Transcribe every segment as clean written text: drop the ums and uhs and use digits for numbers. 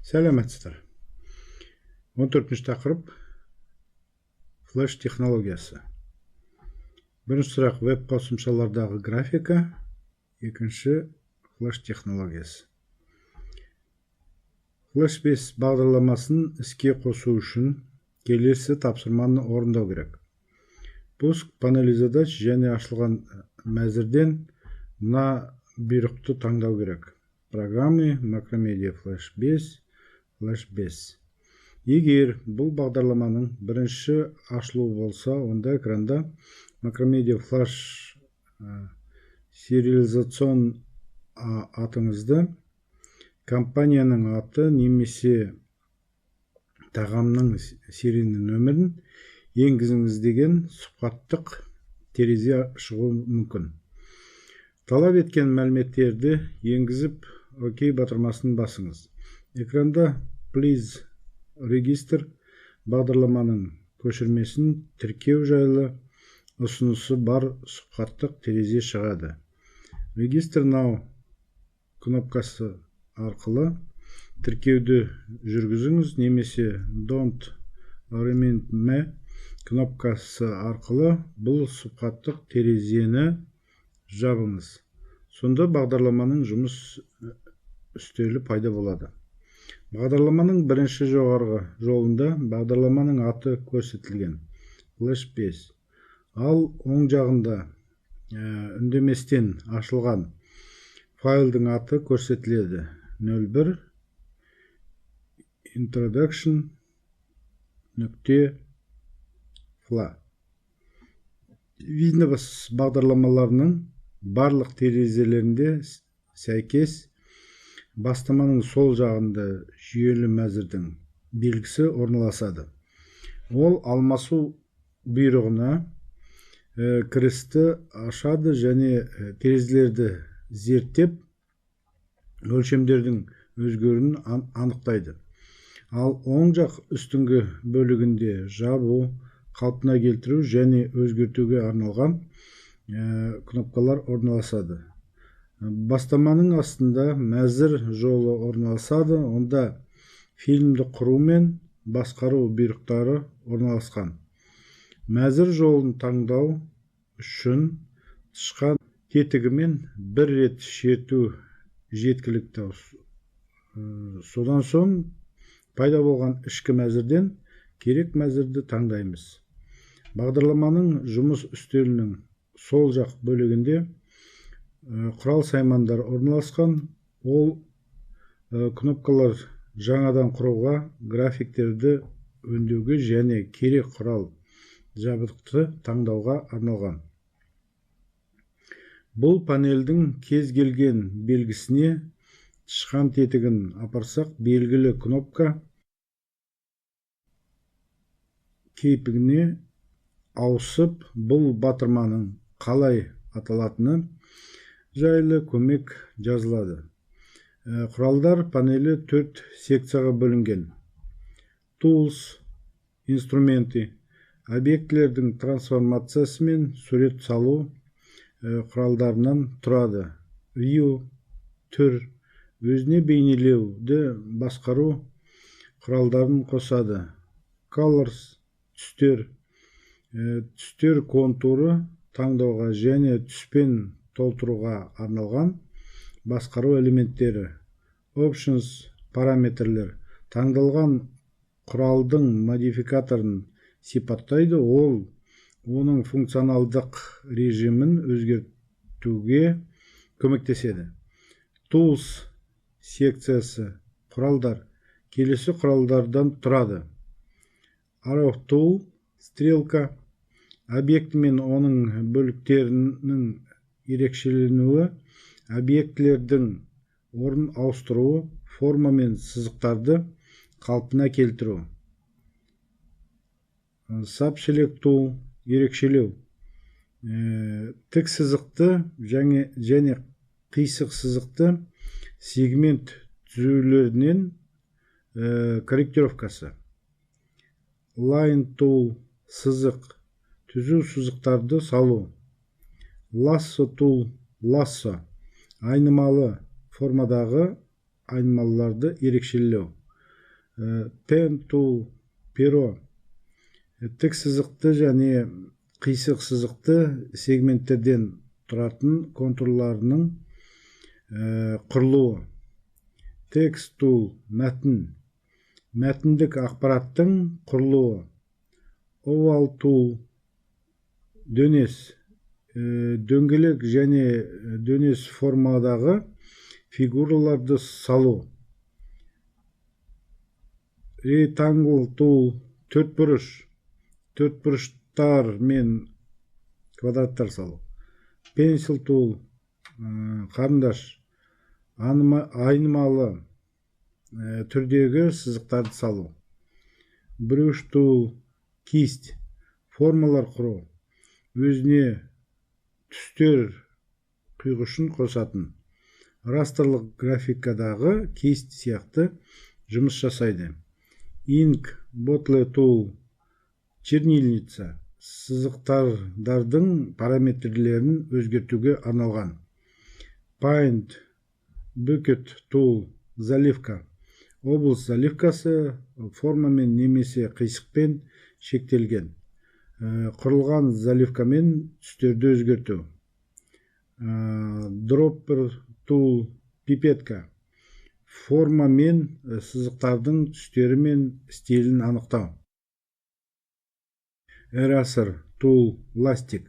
Сәлеметсіздер. 14-ші тақырып флеш технологиясы. Бірінші сұрақ веб қосымшалардағы графика, екінші флеш технологиясы. Flash 5 бағдарламасын іске қосу үшін келесі тапсырманы орындау керек. Пуск панели задач және ашылған мәзірден мына бұйрықты таңдау керек. Программы Macromedia Flash 5 Flash 5. Егер бұл бағдарламаның бірінші ашылуы болса, онда экранда Macromedia Flash сериализацион атыңызды, компанияның аты немесе тағамның серийный нөмірін енгізіңіз деген сұхбаттық терезе шығуы мүмкін. Талап еткен мәліметтерді енгізіп, OK батырмасын басыңыз. Экранда Please Register бағдарламаның көшірмесін тіркеу жайлы ұсынысы бар сұхбаттық терезе шығады. Register Now кнопкасы арқылы тіркеуді жүргізіңіз, немесе Don't Remind Me кнопкасы арқылы бұл сұхбаттық терезені жабыңыз. Сонда бағдарламаның жұмыс үстелі пайда болады. Бағдарламаның бірінші жоғарғы жолында бағдарламаның аты көрсетілген. Flash 5. Ал оң жағында үндеместен ашылған файлдың аты көрсетіледі. 01 introduction.fla. Windows бағдарламаларының барлық терезелерінде сәйкес бастаманың сол жағында жүйелі мәзірдің белгісі орналасады. Ол алмасу бұйрығына кірісті ашады және терезелерді зерттеп, өлшемдердің өзгеруін анықтайды. Ал оң жақ үстіңгі бөлігінде жабу, қалпына келтіру және өзгертуге арналған кнопкалар орналасады. Бастаманың астында мәзір жолы орналасады, онда фильмді құру мен басқару бұйрықтары орналасқан. Мәзір жолын таңдау үшін тышқан тетігімен бір рет шерту жеткілікті. Содан соң пайда болған ішкі мәзірден керек мәзірді таңдаймыз. Бағдарламаның жұмыс үстелінің сол жақ бөлігінде құрал саймандар орналасқан. Ол кнопкалар жаңадан құруға, графиктерді өңдеуге және керек құрал жабдықты таңдауға арналған. Бұл панельдің кез келген белгісіне тышқан тетігін апарсақ, белгілі кнопка кейпігіне ауысып, бұл батырманың қалай аталатыны жайлы көмек жазылады. Құралдар панелі 4 секцияға бөлінген. Tools, инструменты, объектілердің трансформациясы мен сурет салу құралдарынан тұрады. View, түр, өзіне бейнелеуді басқару құралдарын қосады. Colors, түстер, түстер контуры таңдауға және түспен толтыруға арналған басқару элементтері. Options, параметрлер, таңдалған құралдың модификаторын сипаттайды. Ол оның функционалдық режимін өзгертуге көмектеседі. Tools секциясы, құралдар, келесі құралдардан тұрады. Arrow tool, стрелка, объекті мен оның бөліктерінің ерекшеленуі, объектілердің орын ауыстыруы, форма мен сызықтарды қалпына келтіру. Subselect tool, ерекшелеу, тік сызықты және қисық сызықты сегмент түзулерінен корректировкасы. Line tool, сызық, түзу сызықтарды салу. Lasso tool, lasso, айнымалы формадағы айнымалыларды ерекшелеу. Pen tool, перо, тік сызықты және қисық сызықты сегменттерден тұратын контурларының құрылуы. Text tool, мәтін, мәтіндік ақпараттың құрылуы. Oval tool, дөңес, дөңгелек және дөңес формадағы фигураларды салу. Rectangle tool, төртбұрыш, төртбұрыштар мен квадраттар салу. Pencil tool, қарындаш, айнымалы түрдегі сызықтарды салу. Brush tool, кисть, формалар құру, өзіне түстер құйғышын қосатын. Растрлық графикадағы кисть сияқты жұмыс жасайды. Ink bottle tool, чернильница, сызықтардың параметрлерін өзгертуге арналған. Paint bucket tool, заливка, облыс заливкасы формамен немесе қисықпен шектелген. Құрылған заливкамен түстерді өзгерту. Dropper tool, пипетка, форма мен сызықтардың түстері мен стилін анықтау. Eraser tool, ластик,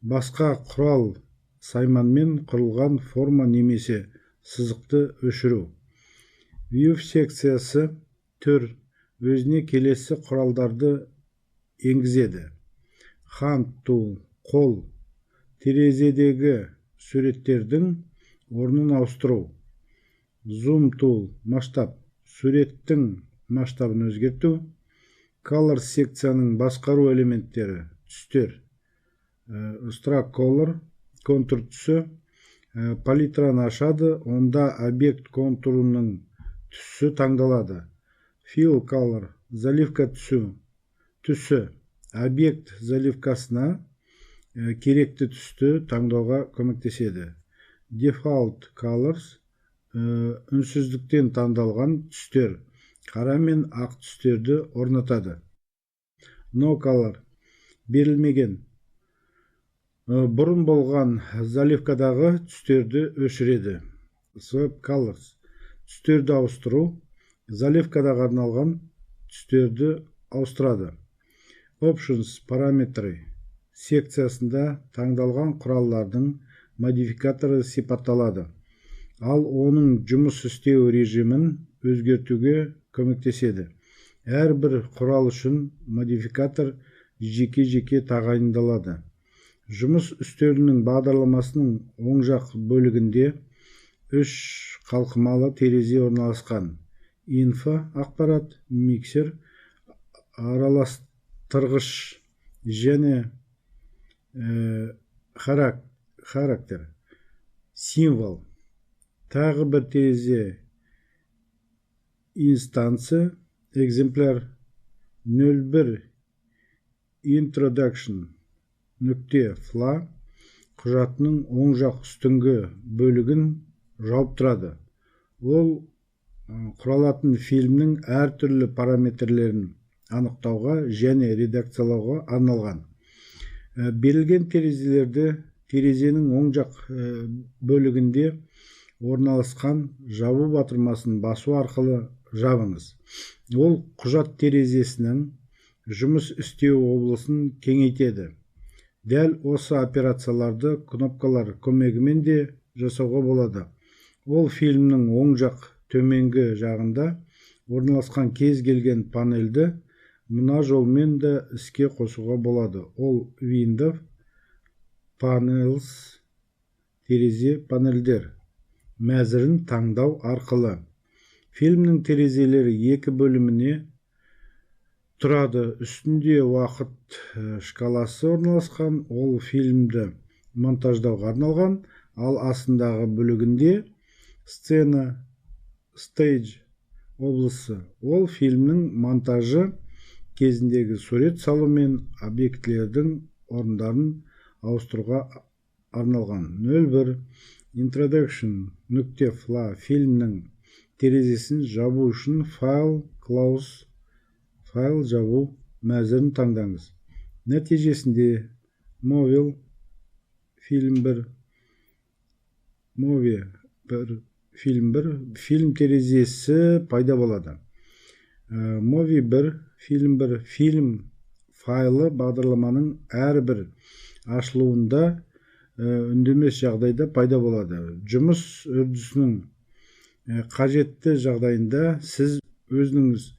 басқа құрал сайманмен құрылған форма немесе сызықты өшіру. View секциясы түр, өзіне келесі құралдарды енгізеді. Hand tool, қол, терезедегі суреттердің орнын ауыстыру. Zoom tool, масштаб, суреттің масштабын өзгерту. Color секцияның басқару элементтері, түстер. Stroke color, контур түсі, палитраны ашады, онда объект контурының түсі таңдалады. Fill color, заливка түсі, объект заливкасына керекті түсті таңдауға көмектеседі. Default colors, үнсіздіктен таңдалған түстер, қара мен ақ түстерді орнатады. No color, берілмеген, бұрын болған заливкадағы түстерді өшіреді. Swap colors, түстерді ауыстыру, заливкадағы арналған түстерді ауыстырады. Options, параметры, секциясында таңдалған құралдардың модификаторы сипатталады. Ал оның жұмыс істеу режимін өзгертуге көмектеседі. Әрбір құрал үшін модификатор жеке-жеке тағайындалады. Жұмыс үстелінің бағдарламасының оң жақ бөлігінде 3 қалқымалы терезе орналасқан. Info, ақпарат, миксер, араластырғыш және характер, символ. Тағы бір терезе, инстансы, экземпляр 01, introduction, нүкте, фла, құжатының оң жақ үстіңгі бөлігін жауып тұрады. Ол құралатын фильмнің әртүрлі параметрлерін анықтауға және редакциялауға арналған. Берілген терезелерді терезенің оң жақ бөлігінде орналасқан жабу батырмасын басу арқылы жабыңыз. Ол құжат терезесінің жұмыс істеу облысын кеңейтеді. Дәл осы операцияларды кнопкалар көмегімен де жасауға болады. Ол фильмнің оң жақ төменгі жағында орналасқан кез келген панельді мына жолмен де іске қосуға болады. Ол Window, Panels, терезе, панельдер мәзірін таңдау арқылы. Фильмнің терезелері екі бөліміне тұрады. Үстінде уақыт шкаласы орналасқан, ол фильмді монтаждауға арналған, ал астындағы бөлігінде сцена, stage облысы. Ол фильмнің монтажы кезіндегі сурет салу мен объектілердің орындарын ауыстыруға арналған. 01 Introduction, нүкте, фла, фильмнің терезесін жабу үшін файл жабу мәзірін таңдаңыз. Нәтижесінде Movie film 1 фильм терезесі пайда болады. Movie 1 film 1 фильм файлы бағдарламаның әрбір ашылуында үндемес жағдайда пайда болады. Жұмыс үрдісінің қажетті жағдайында сіз өзіңіз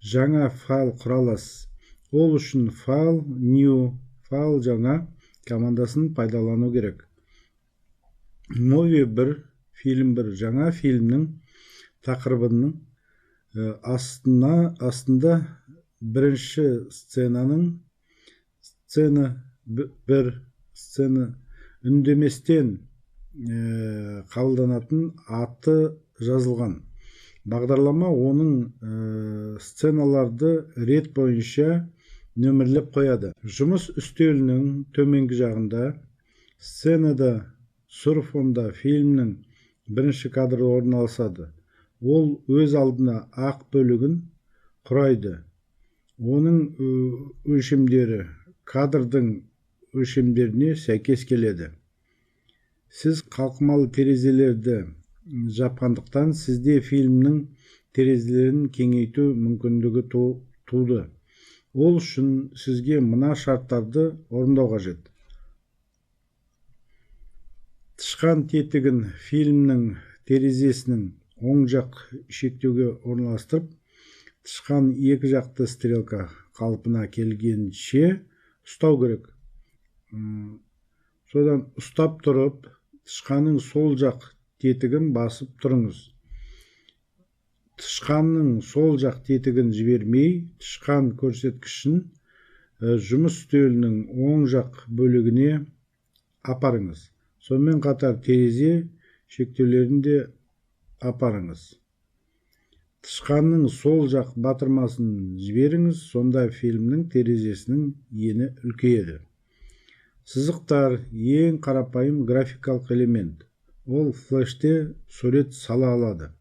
жаңа файл құра аласыз. Ол үшін файл new файл жаңа командасын пайдалану керек. Movie 1 film 1 жаңа фильмнің тақырыбының астында бірінші сцена үндеместен қабылданатын аты жазылған. Бағдарлама оның сценаларды рет бойынша нөмірлеп қояды. Жұмыс үстелінің төменгі жағында сценада сурфонда фильмнің бірінші кадры орналасады. Ол өз алдына ақ бөлігін құрайды. Оның өлшемдері кадрдың өлшемдеріне сәйкес келеді. Сіз қалқымалы терезелерді жапқандықтан сізде фильмнің терезелерін кеңейту мүмкіндігі туды. Ол үшін сізге мына шарттарды орындау қажет. Тышқан тетігін фильмнің терезесінің оң жақ шектеуге орналастырып, тышқан екі жақты стрелка қалпына келгенше ұстау керек. Содан ұстап тұрып, тышқанның сол жақ тетігін басып тұрыңыз. Тышқанның сол жақ тетігін жібермей, тышқан көрсеткішін жұмыс үстелінің оң жақ бөлігіне апарыңыз. Сонымен қатар терезе шектеулерін де апарыңыз. Тышқанның сол жақ батырмасын жіберіңіз, сонда фильмнің терезесінің ені үлкейеді. Сызықтар ең қарапайым графикалық элемент. Ол флеште сурет сала алады.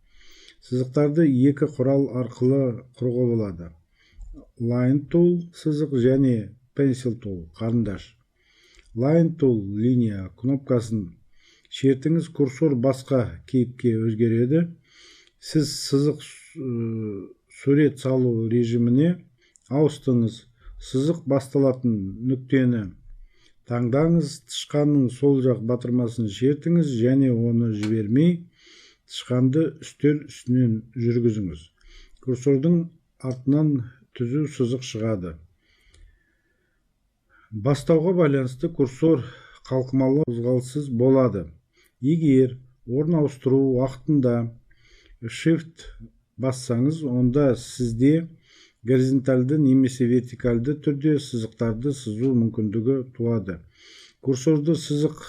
Сызықтарды екі құрал арқылы құруға болады. Line tool сызық және pencil tool қарындаш. Line tool линия кнопкасын шертіңіз, курсор басқа кейіпке өзгереді. Сіз сызық сурет салу режиміне ауыстыңыз. Сызық басталатын нүктені таңдаңыз, тышқанның сол жақ батырмасын шертіңіз және оны жібермей, тышқанды үстел үстінен жүргізіңіз. Курсордың артынан түзу сызық шығады. Бастауға байланысты курсор қалқымалы қозғалыссыз болады. Егер орын ауыстыру уақытында Shift бассаңыз, онда сізде горизонтальды немесе вертикальды түрде сызықтарды сызу мүмкіндігі туады. Курсорды сызық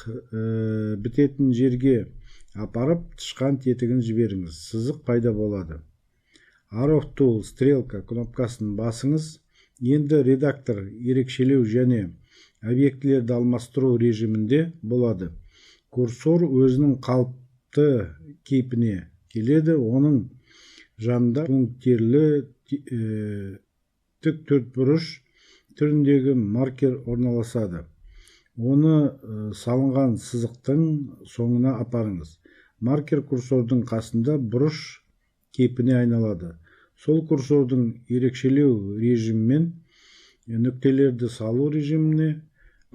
бітетін жерге апарып, тышқан тетігін жіберіңіз. Сызық пайда болады. Arrow tool стрелка кнопкасын басыңыз. Енді редактор ерекшелеу және объектілерді алмастыру режимінде болады. Курсор өзінің қалыпты кейпіне келеді. Оның жанында пунктирлі тік төртбұрыш түріндегі маркер орналасады. Оны салынған сызықтың соңына апарыңыз. Маркер курсордың қасында бұрыш кейпіне айналады. Сол курсордың ерекшелеу режиммен нүктелерді салу режиміне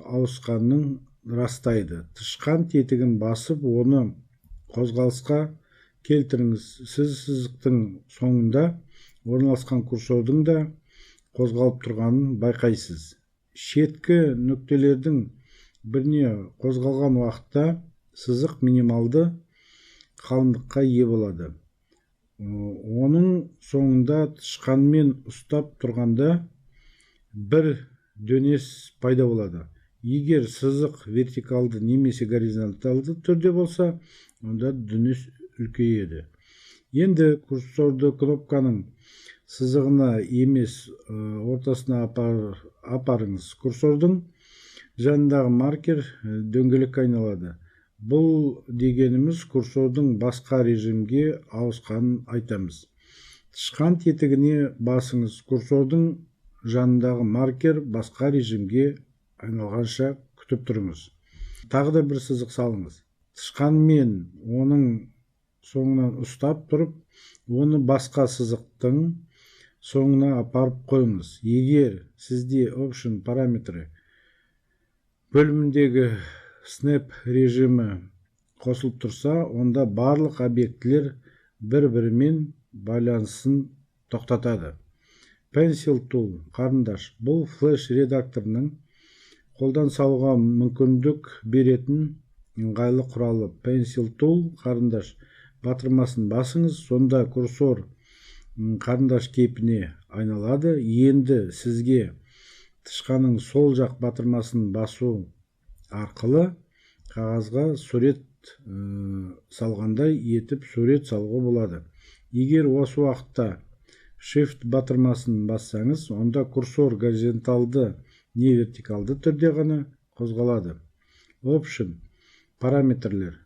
ауысқанын растайды. Тышқан тетігін басып, оны қозғалысқа келтіріңіз. Сіз сызықтың соңында орналасқан курсордың да қозғалып тұрғанын байқайсыз. Шеткі нүктелердің біріне қозғалған уақытта сызық минималды қалыңдыққа ие болады. Оның соңында тышқанмен ұстап тұрғанда бір дөңес пайда болады. Егер сызық вертикалды немесе горизонталды түрде болса, онда дөңес үлкейеді. Енді курсорды кнопканың сызығына емес ортасына апарыңыз. Курсордың жанындағы маркер дөңгелекке айналады. Бұл дегеніміз курсордың басқа режимге ауысқанын айтамыз. Тышқан тетігіне басыңыз. Курсордың жанындағы маркер басқа режимге айналғанша күтіп тұрыңыз. Тағы да бір сызық салыңыз. Тышқанмен оның соңынан ұстап тұрып, оны басқа сызықтың соңына апарып қойыңыз. Егер сізде option параметрі бөліміндегі snap режимі қосылып тұрса, онда барлық объектілер бір-бірімен байланысын тоқтатады. Pencil Tool, қарындаш. Бұл Flash редакторының қолдан салуға мүмкіндік беретін ыңғайлы құралы. Pencil Tool, қарындаш. Батырмасын басыңыз, сонда курсор қарындаш кейпіне айналады. Енді сізге тышқаның сол жақ батырмасын басу арқылы қағазға сурет салғандай етіп сурет салуға болады. Егер осы уақытта Shift батырмасын бассаңыз, онда курсор горизонталды не вертикалды түрде ғана қозғалады. Option параметрлер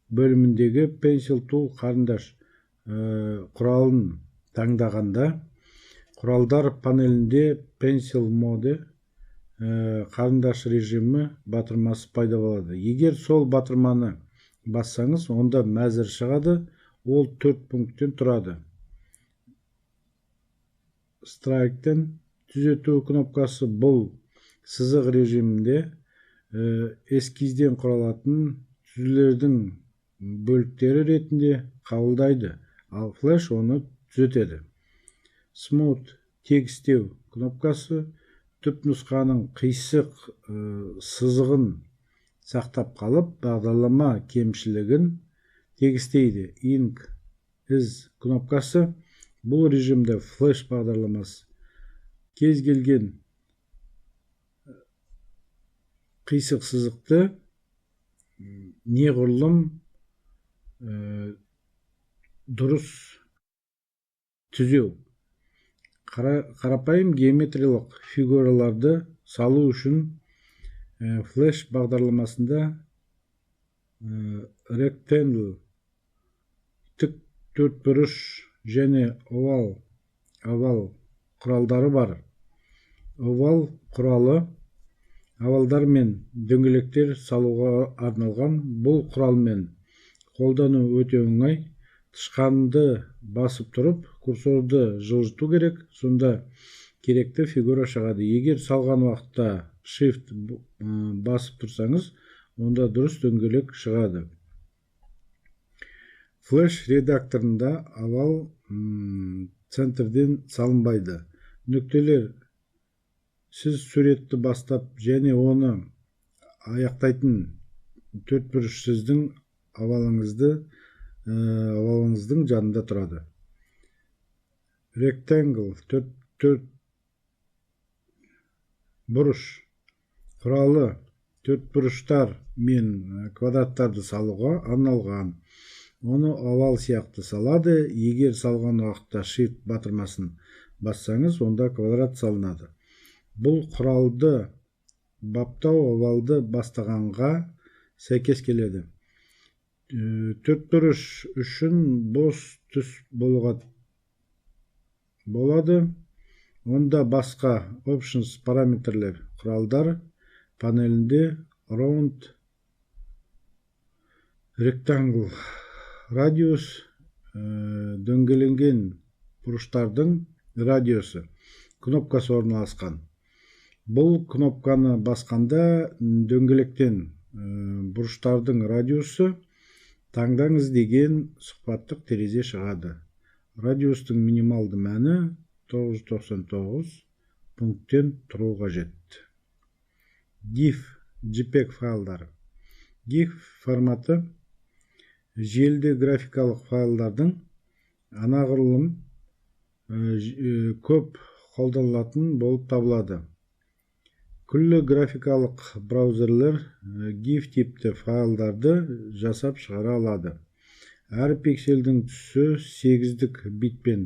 бөліміндегі Pencil Tool қарындаш құралын таңдағанда, құралдар панелінде Pencil моды қарындаш режимі батырмасы пайда болады. Егер сол батырманы бассаңыз, онда мәзір шығады. Ол 4 пункттен тұрады. Strike'тен түзету кнопкасы бұл сызық режимінде эскизден құралатын түзулердің бөліктері ретінде қабылдайды, ал Flash оны түзетеді. Smooth тегістеу кнопкасы түпнұсқаның қисық сызығын сақтап қалып, бағдарлама кемшілігін тегістейді. Ink is кнопкасы бұл режимде Flash бағдарламасы кез келген қисық сызықты неғұрлым дұрыс түзеу. Қарапайым геометриялық фигураларды салу үшін Flash бағдарламасында rectangle тік төртбұрыш және овал құралдары бар. Овал құралы овалдар мен дөңгелектер салуға арналған. Бұл құралмен қолдану өте оңай. Тышқанды басып тұрып, курсорды жылжыту керек, сонда керекті фигура шығады. Егер салған уақытта Shift басып тұрсаңыз, онда дұрыс дөңгелек шығады. Flash редакторында овал центрден салынбайды. Нүктелер сіз суретті бастап және оны аяқтайтын төртбұрыш сіздің овалыңыздың жанында тұрады. Rectangle төрт бұрыш құралы төртбұрыштар мен квадраттарды салуға арналған. Оны овал сияқты салады. Егер салған уақытта Shift батырмасын бассаңыз, онда квадрат салынады. Бұл құралды баптау овалды бастағанға сәйкес келеді. Төртбұрыш үшін бос түс болуға болады. Онда басқа options параметрлер құралдар панелінде round, rectangle, радиус, дөңгеленген бұрыштардың радиусы кнопкасы орналасқан. Бұл кнопканы басқанда дөңгелектен бұрыштардың радиусы таңдаңыз деген сұхбаттық терезе шығады. Радиустың минималды мәні 999 пункттен тұру қажет. GIF, JPEG файлдары. GIF форматы желіде графикалық файлдардың анағұрлым көп қолданылатын болып табылады. Күллі графикалық браузерлер GIF типті файлдарды жасап шығара алады. Әр пикселдің түсі 8-дік битпен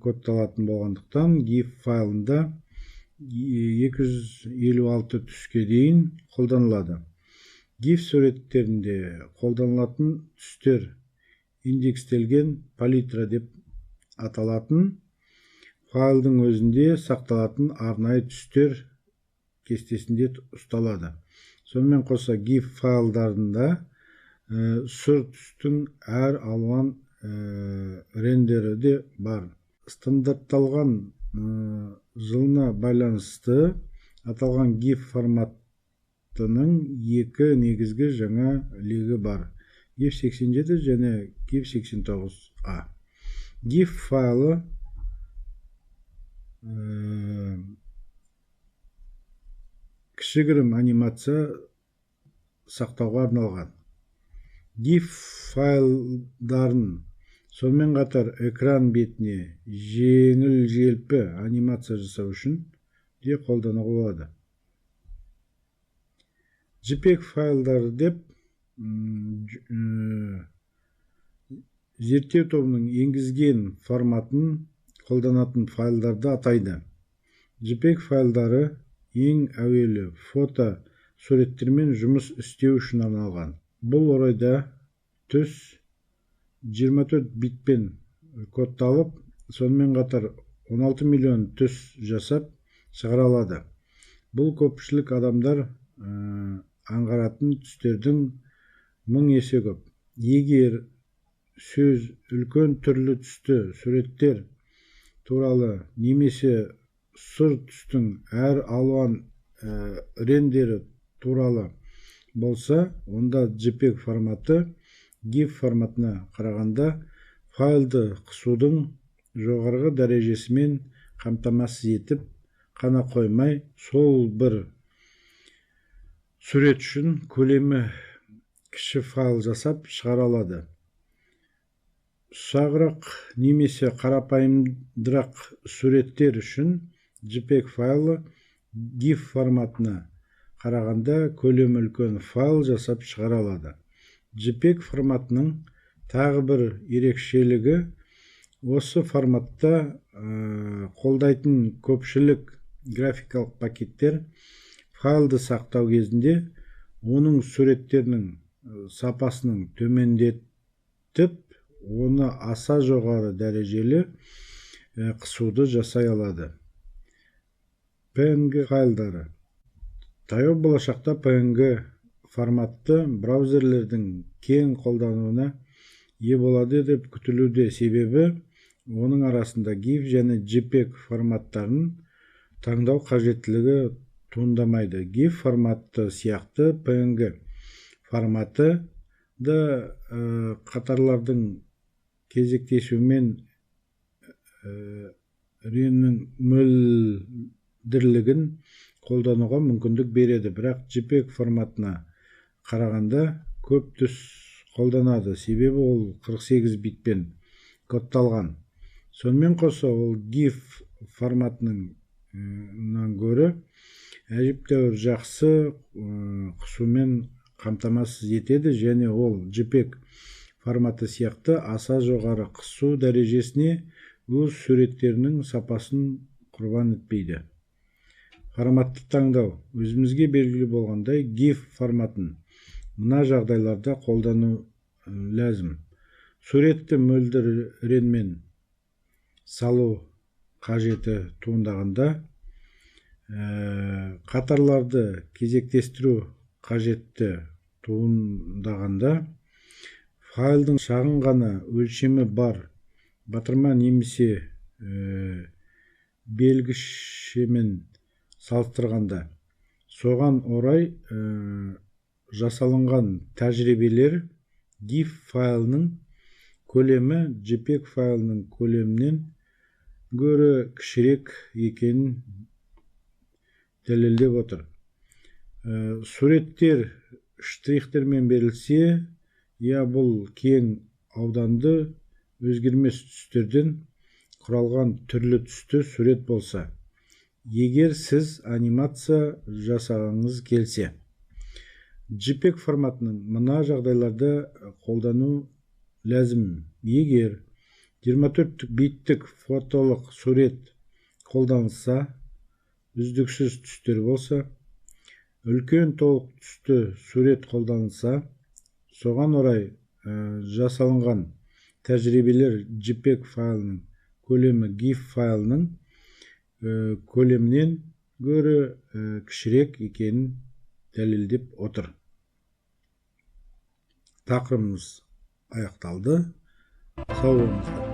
кодталатын болғандықтан GIF файлында 256 түске дейін қолданылады. GIF суреттерінде қолданылатын түстер индекстелген палитра деп аталатын файлдың өзінде сақталатын арнайы түстер кестесінде ұсталады. Сонымен қоса GIF файлдарында сұр түстің әр алуан рендері де бар. Стандартталған жылына байланысты аталған GIF форматының екі негізгі жаңа легі бар. GIF 87 және GIF 89A. GIF файлы кішігірім анимация сақтауға арналған. GIF файлдарын сонымен қатар экран бетіне жеңіл-желпі анимация жасау үшін де қолдануға болады. JPEG файлдары деп зерттеу тобының енгізген форматын қолданатын файлдарды атайды. JPEG файлдары ең әуелі фото суреттермен жұмыс істеу үшін арналған. Бұл орайда түс 24 битпен кодталып, сонымен қатар 16 миллион түс жасап шығара алады. Бұл көпшілік адамдар аңғаратын түстердің 1000 есе көп. Егер сөз үлкен түрлі түсті суреттер туралы немесе сұр түстің әр алуан рендері туралы болса, онда JPEG форматы GIF форматына қарағанда файлды қысудың жоғарғы дәрежесімен қамтамасыз етіп қана қоймай, сол бір сурет үшін көлемі кіші файл жасап шығара алады. Ұсағырақ немесе қарапайымдырақ суреттер үшін JPEG файлы GIF форматына қарағанда көлемі үлкен файл жасап шығара алады. JPEG форматының тағы бір ерекшелігі, осы форматта қолдайтын көпшілік графикалық пакеттер файлды сақтау кезінде оның суреттерінің сапасының төмендетіп, оны аса жоғары дәрежелі қысуды жасай алады. PNG файлдары. Таяу болашақта PNG форматты браузерлердің кең қолдануына ие болады деп күтілуде, себебі оның арасында GIF және JPEG форматтарын таңдау қажеттілігі туындамайды. GIF форматы сияқты PNG форматы да қатарлардың кезектесуімен реннің мөлдірлігін қолдануға мүмкіндік береді, бірақ JPEG форматына қарағанда көп түс қолданады, себебі ол 48 битпен кодталған. Сонымен қоса ол GIF форматынан гөрі әжептәуір жақсы қысумен қамтамасыз етеді, және ол JPEG форматы сияқты аса жоғары қысу дәрежесіне өз суреттерінің сапасын құрбан етпейді. Форматты таңдау. Өзімізге белгілі болғандай, GIF форматын мына жағдайларда қолдану ләзім. Суретті мөлдір ренмен салу қажеті туындағанда, қатарларды кезектестіру қажетті туындағанда, файлдың шағын ғана өлшемі бар батырма немесе белгішемен салыстырғанда, соған орай жасалынған тәжірибелер GIF файлының көлемі JPEG файлының көлемінен гөрі кішірек екенін дәлелдеп отыр. Суреттер штрихтермен берілсе, бұл кең ауданды өзгермес түстерден құралған түрлі түсті сурет болса, егер сіз анимация жасағыңыз келсе, JPEG форматының мына жағдайларда қолдану ләзім. Егер 24 биттік фотолық сурет қолданылса, үздіксіз түстер болса, үлкен толық түсті сурет қолданылса, соған орай жасалынған тәжірибелер JPEG файлының көлемі GIF файлының көлемінен гөрі кішірек екенін дәлелдеп отыр. Тақырыбымыз аяқталды. Сау болыңыздар.